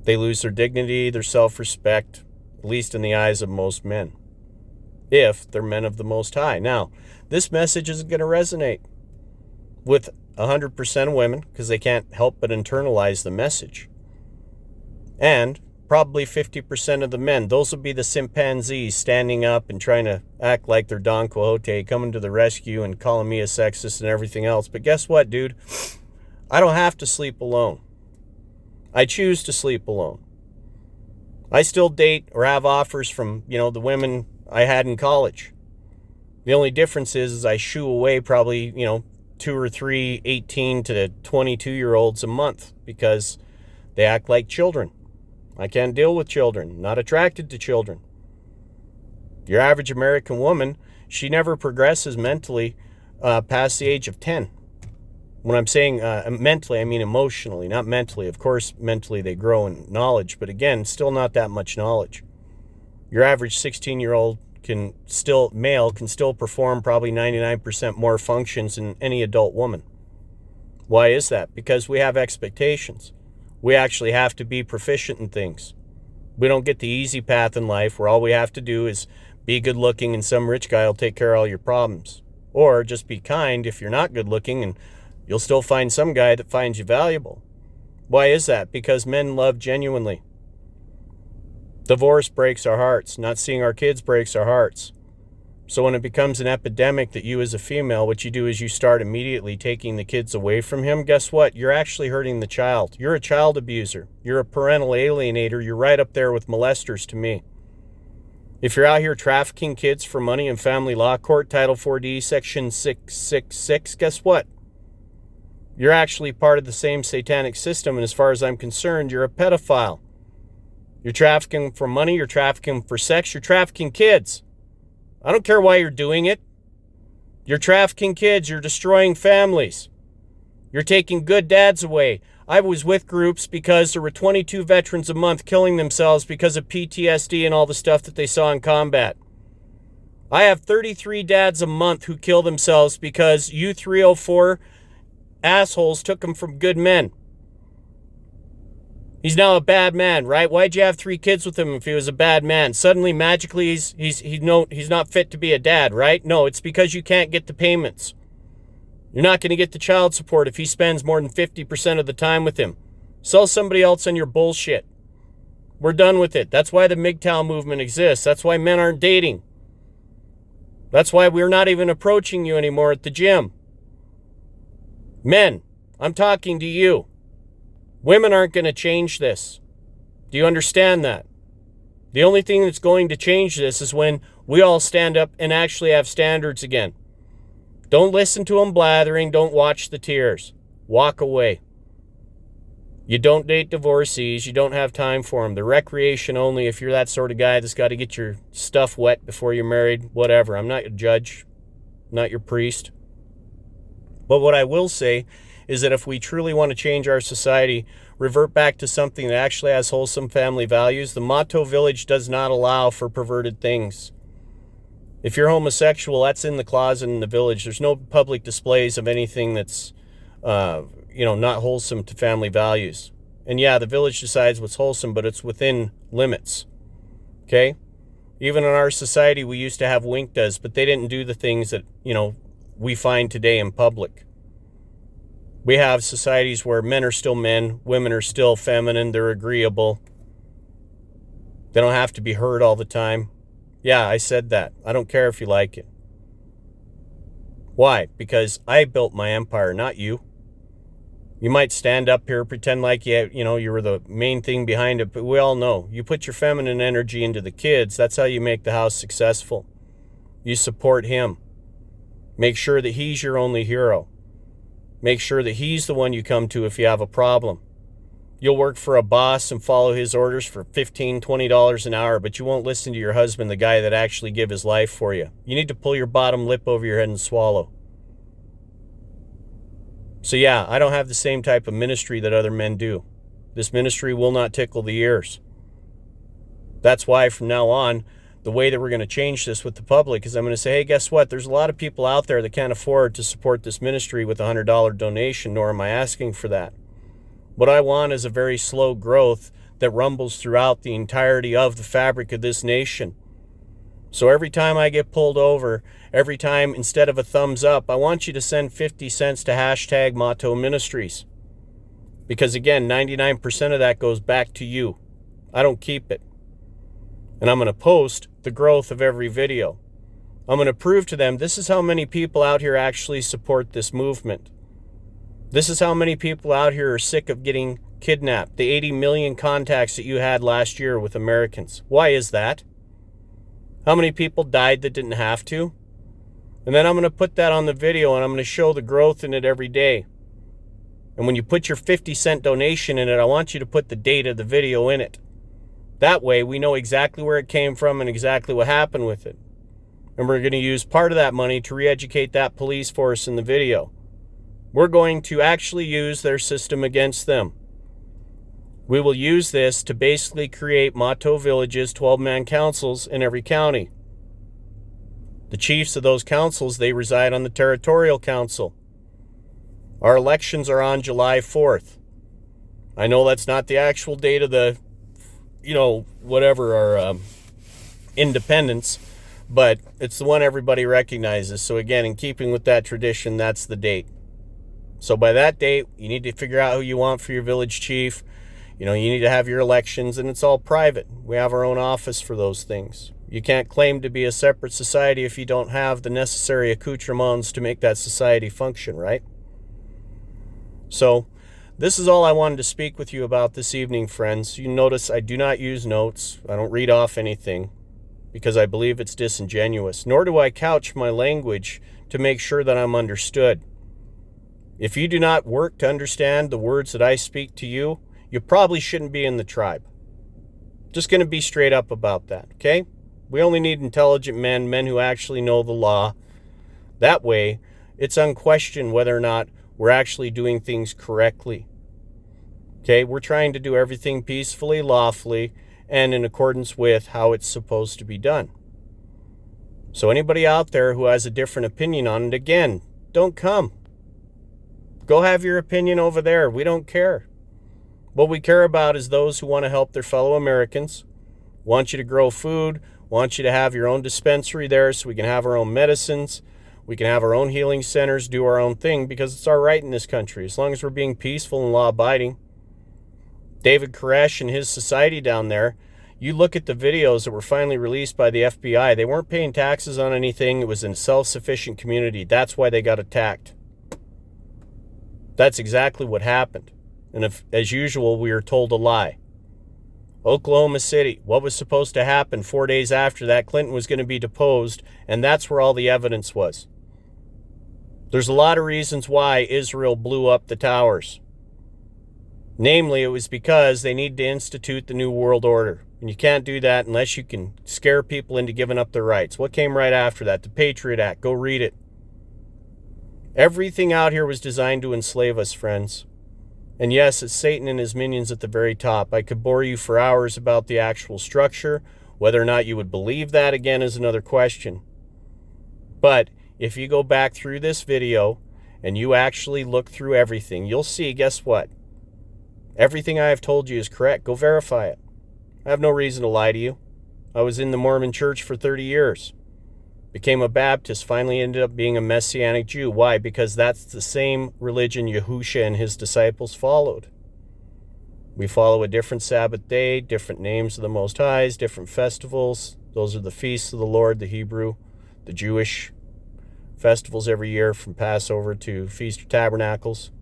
They lose their dignity, their self-respect, at least in the eyes of most men, if they're men of the Most High. Now, this message isn't going to resonate with 100% of women because they can't help but internalize the message. And probably 50% of the men, those will be the chimpanzees standing up and trying to act like they're Don Quixote, coming to the rescue and calling me a sexist and everything else. But guess what, dude? I don't have to sleep alone. I choose to sleep alone. I still date or have offers from, the women I had in college. The only difference is I shoo away probably, 2 or 3 18 to 22-year-olds a month because they act like children. I can't deal with children, not attracted to children. Your average American woman, she never progresses mentally past the age of 10. When I'm saying mentally, I mean emotionally, not mentally. Of course, mentally they grow in knowledge, but again, still not that much knowledge. Your average 16-year-old can still perform probably 99% more functions than any adult woman. Why is that? Because we have expectations. We actually have to be proficient in things. We don't get the easy path in life where all we have to do is be good looking and some rich guy will take care of all your problems. Or just be kind if you're not good looking and you'll still find some guy that finds you valuable. Why is that? Because men love genuinely. Divorce breaks our hearts. Not seeing our kids breaks our hearts. So when it becomes an epidemic that you as a female, what you do is you start immediately taking the kids away from him. Guess what? You're actually hurting the child. You're a child abuser. You're a parental alienator. You're right up there with molesters to me. If you're out here trafficking kids for money in family law court, Title 4D, Section 666, guess what? You're actually part of the same satanic system, and as far as I'm concerned, you're a pedophile. You're trafficking for money, you're trafficking for sex, you're trafficking kids. I don't care why you're doing it. You're trafficking kids, you're destroying families. You're taking good dads away. I was with groups because there were 22 veterans a month killing themselves because of PTSD and all the stuff that they saw in combat. I have 33 dads a month who kill themselves because U-304 assholes took him from good men. He's now a bad man, right? Why'd you have 3 kids with him if he was a bad man? Suddenly, magically, he's not fit to be a dad, right? No, it's because you can't get the payments. You're not going to get the child support if he spends more than 50% of the time with him. Sell somebody else on your bullshit. We're done with it. That's why the MGTOW movement exists. That's why men aren't dating. That's why we're not even approaching you anymore at the gym. Men, I'm talking to you. Women aren't going to change this. Do you understand that? The only thing that's going to change this is when we all stand up and actually have standards again. Don't listen to them blathering. Don't watch the tears. Walk away. You don't date divorcees. You don't have time for them. They're recreation only if you're that sort of guy that's got to get your stuff wet before you're married. Whatever. I'm not your judge. I'm not your priest. But what I will say is that if we truly want to change our society, revert back to something that actually has wholesome family values, the Motto Village does not allow for perverted things. If you're homosexual, that's in the closet in the village. There's no public displays of anything that's, not wholesome to family values. And yeah, the village decides what's wholesome, but it's within limits. Okay? Even in our society, we used to have winktas, but they didn't do the things that, we find today in public. We have societies where men are still men, women are still feminine, they're agreeable. They don't have to be heard all the time. Yeah, I said that. I don't care if you like it. Why? Because I built my empire, not you. You might stand up here, pretend like you were the main thing behind it, but we all know. You put your feminine energy into the kids, that's how you make the house successful. You support him. Make sure that he's your only hero. Make sure that he's the one you come to if you have a problem. You'll work for a boss and follow his orders for $15, $20 an hour, but you won't listen to your husband, the guy that actually gave his life for you. You need to pull your bottom lip over your head and swallow. So yeah, I don't have the same type of ministry that other men do. This ministry will not tickle the ears. That's why from now on, the way that we're going to change this with the public is I'm going to say, hey, guess what? There's a lot of people out there that can't afford to support this ministry with a $100 donation, nor am I asking for that. What I want is a very slow growth that rumbles throughout the entirety of the fabric of this nation. So every time I get pulled over, every time instead of a thumbs up, I want you to send 50 cents to hashtag Motto Ministries. Because again, 99% of that goes back to you. I don't keep it. And I'm going to post the growth of every video. I'm going to prove to them this is how many people out here actually support this movement. This is how many people out here are sick of getting kidnapped. The 80 million contacts that you had last year with Americans. Why is that? How many people died that didn't have to? And then I'm going to put that on the video and I'm going to show the growth in it every day. And when you put your 50-cent donation in it, I want you to put the date of the video in it. That way we know exactly where it came from and exactly what happened with it. And we're going to use part of that money to re-educate that police force in the video. We're going to actually use their system against them. We will use this to basically create Motto villages, 12-man councils in every county. The chiefs of those councils, they reside on the territorial council. Our elections are on July 4th. I know that's not the actual date of the, our independence, but it's the one everybody recognizes. So again, in keeping with that tradition, that's the date. So by that date, you need to figure out who you want for your village chief. You need to have your elections, and it's all private. We have our own office for those things. You can't claim to be a separate society if you don't have the necessary accoutrements to make that society function, right? So this is all I wanted to speak with you about this evening, friends. You notice I do not use notes. I don't read off anything because I believe it's disingenuous, nor do I couch my language to make sure that I'm understood. If you do not work to understand the words that I speak to you, you probably shouldn't be in the tribe. Just going to be straight up about that, okay? We only need intelligent men who actually know the law. That way, it's unquestioned whether or not we're actually doing things correctly. Okay, we're trying to do everything peacefully, lawfully, and in accordance with how it's supposed to be done. So anybody out there who has a different opinion on it, again, don't come. Go have your opinion over there. We don't care. What we care about is those who want to help their fellow Americans, want you to grow food, want you to have your own dispensary there so we can have our own medicines, we can have our own healing centers, do our own thing, because it's our right in this country, as long as we're being peaceful and law-abiding. David Koresh and his society down there, you look at the videos that were finally released by the FBI, they weren't paying taxes on anything. It was a self-sufficient community. That's why they got attacked. That's exactly what happened. And if, as usual, we are told a lie. Oklahoma City, what was supposed to happen 4 days after that? Clinton was going to be deposed, and that's where all the evidence was. There's a lot of reasons why Israel blew up the towers. Namely, it was because they need to institute the New World Order. And you can't do that unless you can scare people into giving up their rights. What came right after that? The Patriot Act. Go read it. Everything out here was designed to enslave us, friends. And yes, it's Satan and his minions at the very top. I could bore you for hours about the actual structure. Whether or not you would believe that, again, is another question. But if you go back through this video and you actually look through everything, you'll see, guess what? Everything I have told you is correct. Go verify it. I have no reason to lie to you. I was in the Mormon church for 30 years. Became a Baptist, finally ended up being a Messianic Jew. Why? Because that's the same religion Yahushua and his disciples followed. We follow a different Sabbath day, different names of the Most Highs, different festivals. Those are the feasts of the Lord, the Hebrew, the Jewish festivals every year, from Passover to Feast of Tabernacles,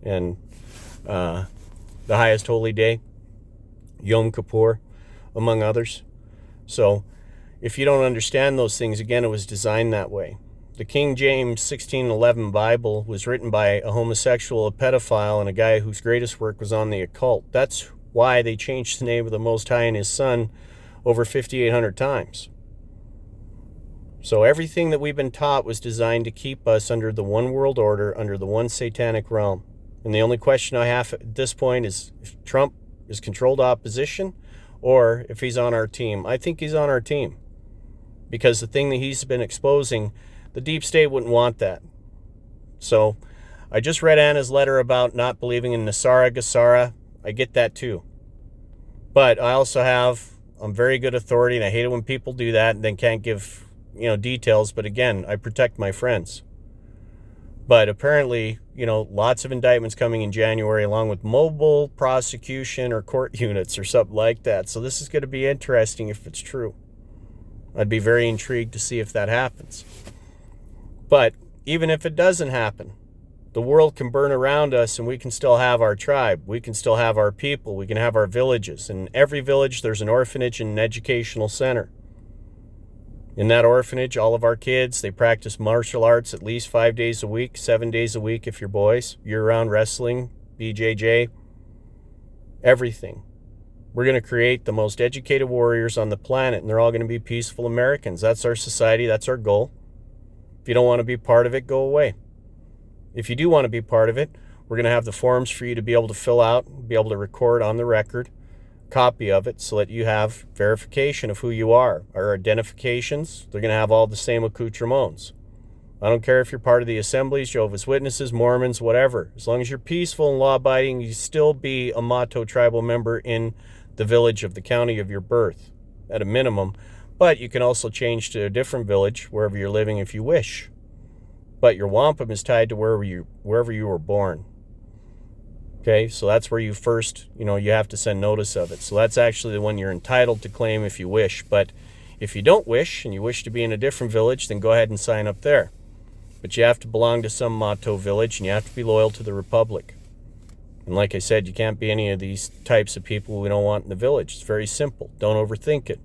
and the highest holy day, Yom Kippur, among others. So if you don't understand those things, again, it was designed that way. The King James 1611 Bible was written by a homosexual, a pedophile, and a guy whose greatest work was on the occult. That's why they changed the name of the Most High and His Son over 5,800 times. So everything that we've been taught was designed to keep us under the one world order, under the one satanic realm. And the only question I have at this point is if Trump is controlled opposition or if he's on our team. I think he's on our team, because the thing that he's been exposing, the deep state wouldn't want that. So I just read Anna's letter about not believing in Nasara Gassara. I get that too. But I also have, I'm very good authority, and I hate it when people do that and then can't give, details. But again, I protect my friends. But apparently, lots of indictments coming in January, along with mobile prosecution or court units or something like that. So this is going to be interesting if it's true. I'd be very intrigued to see if that happens. But even if it doesn't happen, the world can burn around us and we can still have our tribe. We can still have our people. We can have our villages. In every village, there's an orphanage and an educational center. In that orphanage, all of our kids, they practice martial arts at least 5 days a week, 7 days a week if you're boys, year-round wrestling, BJJ, everything. We're going to create the most educated warriors on the planet, and they're all going to be peaceful Americans. That's our society. That's our goal. If you don't want to be part of it, go away. If you do want to be part of it, we're going to have the forms for you to be able to fill out, be able to record on the record, copy of it, so that you have verification of who you are. Our identifications, they're going to have all the same accoutrements. I don't care if you're part of the Assemblies, Jehovah's Witnesses, Mormons, whatever. As long as you're peaceful and law-abiding, you still be a Mato tribal member in the village of the county of your birth, at a minimum. But you can also change to a different village, wherever you're living, if you wish. But your wampum is tied to wherever you were born. Okay, so that's where you first, you have to send notice of it. So that's actually the one you're entitled to claim if you wish. But if you don't wish, and you wish to be in a different village, then go ahead and sign up there. But you have to belong to some Mato village, and you have to be loyal to the Republic. And like I said, you can't be any of these types of people we don't want in the village. It's very simple. Don't overthink it.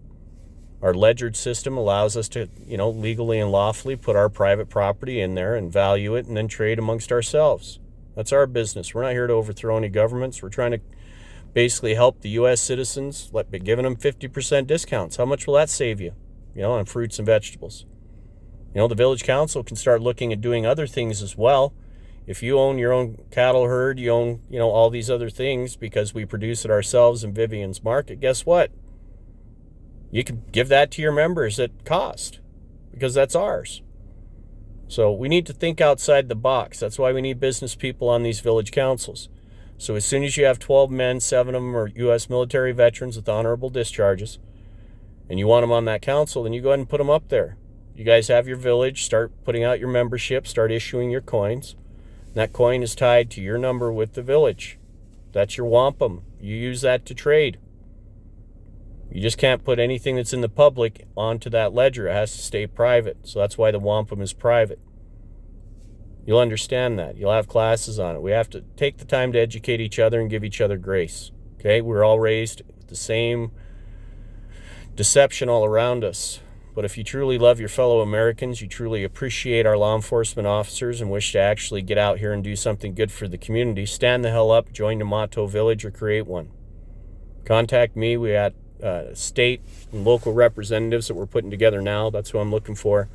Our ledgered system allows us to, legally and lawfully put our private property in there and value it and then trade amongst ourselves. That's our business. We're not here to overthrow any governments. We're trying to basically help the U.S. citizens, by giving them 50% discounts. How much will that save you, on fruits and vegetables? The village council can start looking at doing other things as well. If you own your own cattle herd, you own, all these other things because we produce it ourselves in Vivian's Market, guess what? You can give that to your members at cost because that's ours. So we need to think outside the box. That's why we need business people on these village councils. So as soon as you have 12 men, 7 of them are U.S. military veterans with honorable discharges, and you want them on that council, then you go ahead and put them up there. You guys have your village, start putting out your membership, start issuing your coins. And that coin is tied to your number with the village. That's your wampum. You use that to trade. You just can't put anything that's in the public onto that ledger. It has to stay private. So that's why the wampum is private. You'll understand that. You'll have classes on it. We have to take the time to educate each other and give each other grace. Okay? We're all raised with the same deception all around us. But if you truly love your fellow Americans, you truly appreciate our law enforcement officers and wish to actually get out here and do something good for the community, stand the hell up, join the Mato village, or create one. Contact me. We got state and local representatives that we're putting together now. That's who I'm looking for.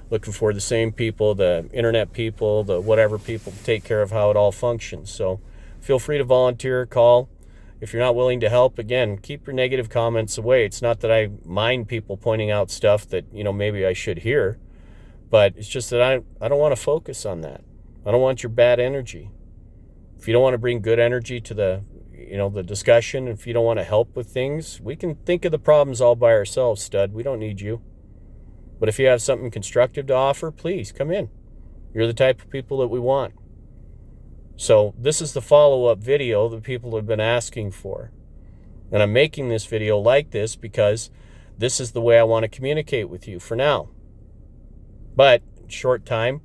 Looking for the same people, the internet people, the whatever people, to take care of how it all functions. So feel free to volunteer, call. If you're not willing to help, again, keep your negative comments away. It's not that I mind people pointing out stuff that, maybe I should hear, but it's just that I don't want to focus on that. I don't want your bad energy. If you don't want to bring good energy to the discussion, if you don't want to help with things, we can think of the problems all by ourselves, stud. We don't need you. But if you have something constructive to offer, please come in. You're the type of people that we want. So this is the follow-up video that people have been asking for. And I'm making this video like this because this is the way I want to communicate with you for now. But short time,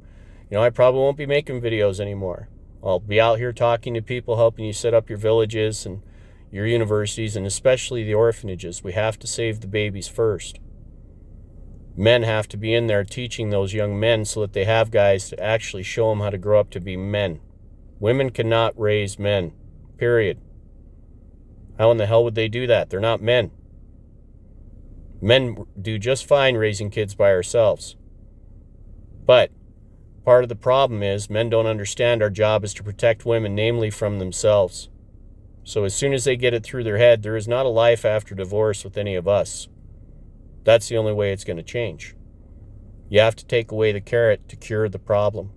I probably won't be making videos anymore. I'll be out here talking to people, helping you set up your villages and your universities, and especially the orphanages. We have to save the babies first. Men have to be in there teaching those young men so that they have guys to actually show them how to grow up to be men. Women cannot raise men, period. How in the hell would they do that? They're not men. Men do just fine raising kids by ourselves. But part of the problem is men don't understand our job is to protect women, namely from themselves. So as soon as they get it through their head, there is not a life after divorce with any of us. That's the only way it's going to change. You have to take away the carrot to cure the problem.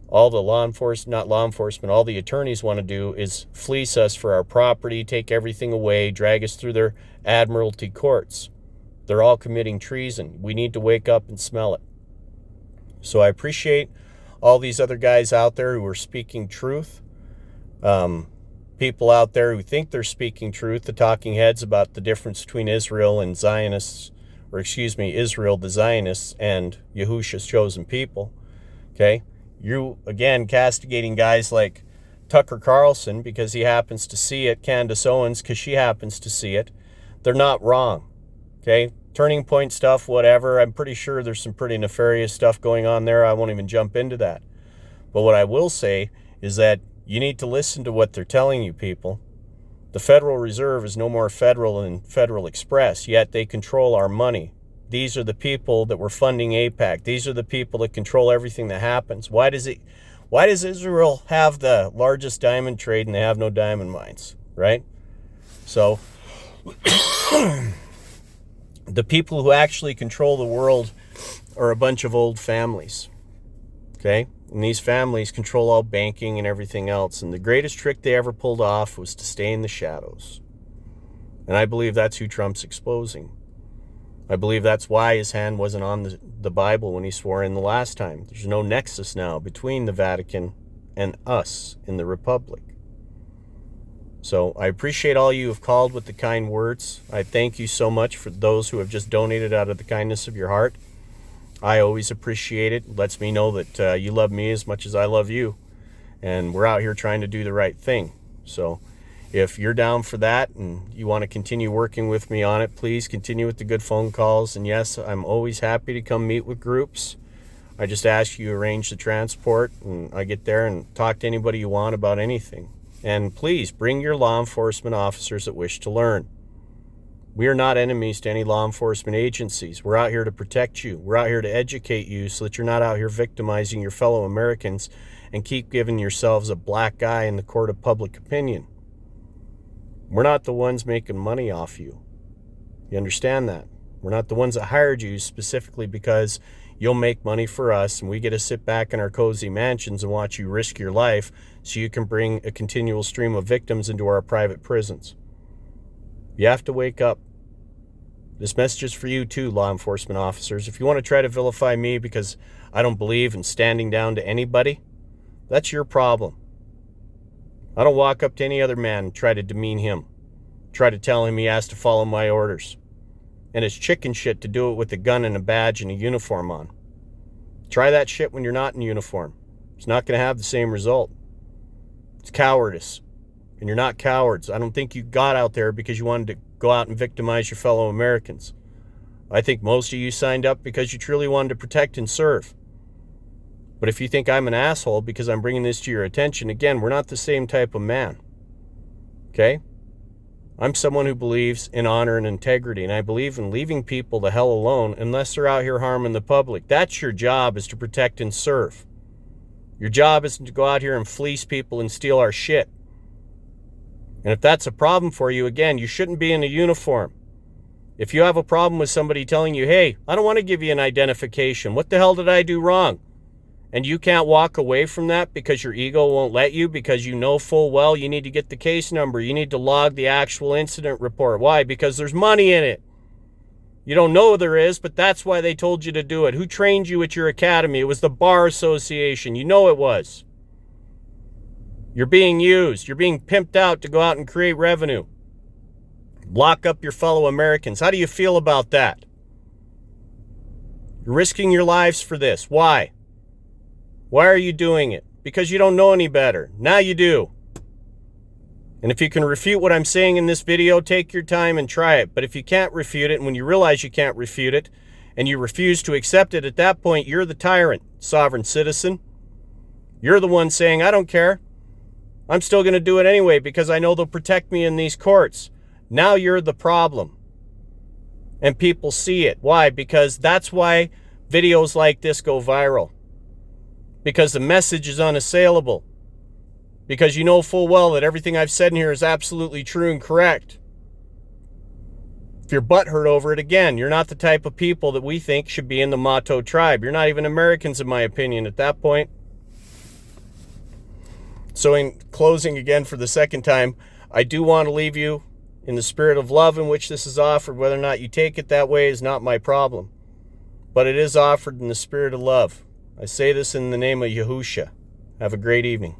All the all the attorneys want to do is fleece us for our property, take everything away, drag us through their admiralty courts. They're all committing treason. We need to wake up and smell it. So I appreciate all these other guys out there who are speaking truth. People out there who think they're speaking truth, the talking heads about the difference between Israel and Zionists, Israel, the Zionists, and Yahushua's chosen people. Okay? You, again, castigating guys like Tucker Carlson because he happens to see it, Candace Owens because she happens to see it. They're not wrong. Okay? Turning point stuff, whatever. I'm pretty sure there's some pretty nefarious stuff going on there. I won't even jump into that. But what I will say is that you need to listen to what they're telling you, people. The Federal Reserve is no more federal than Federal Express, yet they control our money. These are the people that were funding AIPAC. These are the people that control everything that happens. Why does Israel have the largest diamond trade and they have no diamond mines, right? So the people who actually control the world are a bunch of old families, okay? And these families control all banking and everything else. And the greatest trick they ever pulled off was to stay in the shadows. And I believe that's who Trump's exposing. I believe that's why his hand wasn't on the Bible when he swore in the last time. There's no nexus now between the Vatican and us in the Republic. So I appreciate all you have called with the kind words. I thank you so much for those who have just donated out of the kindness of your heart. I always appreciate it. It lets me know that you love me as much as I love you. And we're out here trying to do the right thing. So if you're down for that and you want to continue working with me on it, please continue with the good phone calls. And yes, I'm always happy to come meet with groups. I just ask you to arrange the transport and I get there and talk to anybody you want about anything. And please bring your law enforcement officers that wish to learn. We are not enemies to any law enforcement agencies. We're out here to protect you. We're out here to educate you so that you're not out here victimizing your fellow Americans and keep giving yourselves a black eye in the court of public opinion. We're not the ones making money off you. You understand that? We're not the ones that hired you specifically because you'll make money for us and we get to sit back in our cozy mansions and watch you risk your life so you can bring a continual stream of victims into our private prisons. You have to wake up. This message is for you too, law enforcement officers. If you want to try to vilify me because I don't believe in standing down to anybody, that's your problem. I don't walk up to any other man and try to demean him, try to tell him he has to follow my orders. And it's chicken shit to do it with a gun and a badge and a uniform on. Try that shit when you're not in uniform. It's not going to have the same result. It's cowardice. And you're not cowards. I don't think you got out there because you wanted to go out and victimize your fellow Americans. I think most of you signed up because you truly wanted to protect and serve. But if you think I'm an asshole because I'm bringing this to your attention, again, we're not the same type of man. Okay? I'm someone who believes in honor and integrity, and I believe in leaving people the hell alone unless they're out here harming the public. That's your job, is to protect and serve. Your job isn't to go out here and fleece people and steal our shit. And if that's a problem for you, again, you shouldn't be in a uniform. If you have a problem with somebody telling you, hey, I don't want to give you an identification. What the hell did I do wrong? And you can't walk away from that because your ego won't let you, because you know full well you need to get the case number. You need to log the actual incident report. Why? Because there's money in it. You don't know there is, but that's why they told you to do it. Who trained you at your academy? It was the Bar Association. You know it was. You're being used. You're being pimped out to go out and create revenue. Lock up your fellow Americans. How do you feel about that? You're risking your lives for this. Why? Why are you doing it? Because you don't know any better. Now you do. And if you can refute what I'm saying in this video, take your time and try it. But if you can't refute it, and when you realize you can't refute it, and you refuse to accept it, at that point, you're the tyrant, sovereign citizen. You're the one saying, I don't care. I'm still going to do it anyway because I know they'll protect me in these courts. Now you're the problem. And people see it. Why? Because that's why videos like this go viral. Because the message is unassailable. Because you know full well that everything I've said in here is absolutely true and correct. If you're butthurt over it, again, you're not the type of people that we think should be in the Mato tribe. You're not even Americans, in my opinion, at that point. So in closing again for the second time, I do want to leave you in the spirit of love in which this is offered. Whether or not you take it that way is not my problem. But it is offered in the spirit of love. I say this in the name of Yahusha. Have a great evening.